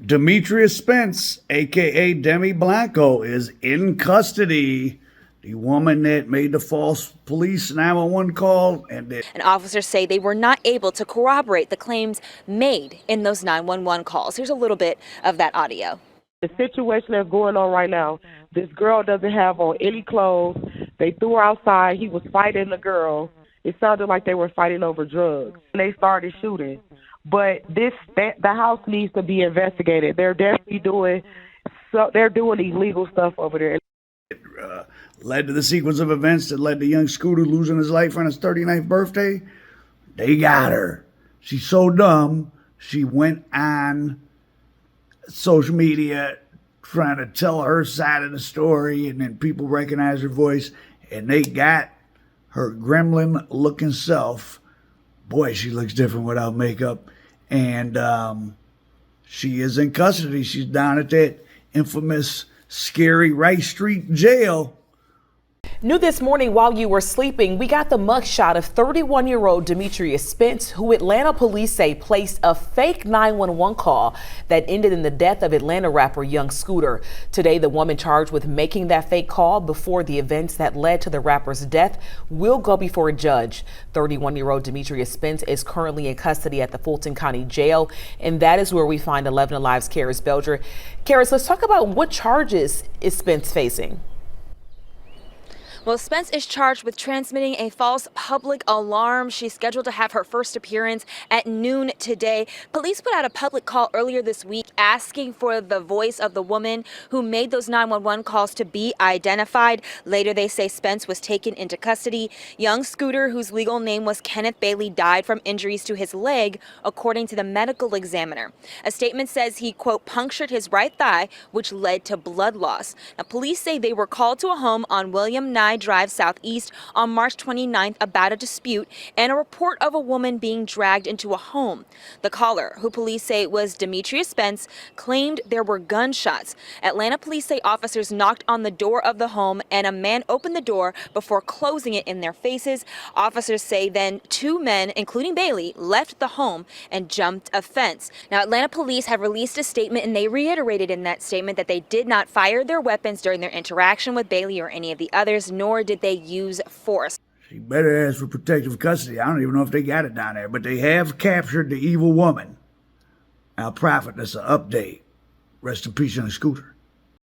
Demetrius Spence, a.k.a. Demi Blanco, is in custody. The woman that made the false police 911 call. And officers say they were not able to corroborate the claims made in those 911 calls. Here's a little bit of that audio. The situation that's going on right now, this girl doesn't have on any clothes. They threw her outside. He was fighting the girl. It sounded like they were fighting over drugs. And they started shooting. But the house needs to be investigated. They're definitely doing illegal stuff over there. It led to the sequence of events that led to young Scooter losing his life on his 39th birthday. They got her. She's so dumb, she went on social media trying to tell her side of the story, and then people recognize her voice, and they got her gremlin-looking self. Boy, she looks different without makeup. And she is in custody. She's down at that infamous, scary Rice Street jail. New this morning while you were sleeping, we got the mugshot of 31-year-old Demetrius Spence, who Atlanta police say placed a fake 911 call that ended in the death of Atlanta rapper Young Scooter. Today, the woman charged with making that fake call before the events that led to the rapper's death will go before a judge. 31-year-old Demetrius Spence is currently in custody at the Fulton County Jail, and that is where we find 11 Alive's Karis Belger. Karis, let's talk about what charges is Spence facing. Well, Spence is charged with transmitting a false public alarm. She's scheduled to have her first appearance at noon today. Police put out a public call earlier this week asking for the voice of the woman who made those 911 calls to be identified. Later, they say Spence was taken into custody. Young Scooter, whose legal name was Kenneth Bailey, died from injuries to his leg, according to the medical examiner. A statement says he, quote, punctured his right thigh, which led to blood loss. Now, police say they were called to a home on William Nye Drive Southeast on March 29th about a dispute and a report of a woman being dragged into a home. The caller, who police say was Demetrius Spence, claimed there were gunshots. Atlanta police say officers knocked on the door of the home and a man opened the door before closing it in their faces. Officers say then two men, including Bailey, left the home and jumped a fence. Now, Atlanta police have released a statement, and they reiterated in that statement that they did not fire their weapons during their interaction with Bailey or any of the others, nor did they use force. She better ask for protective custody. I don't even know if they got it down there, but they have captured the evil woman. Now, Prophet, that's an update. Rest in peace, Young Scooter.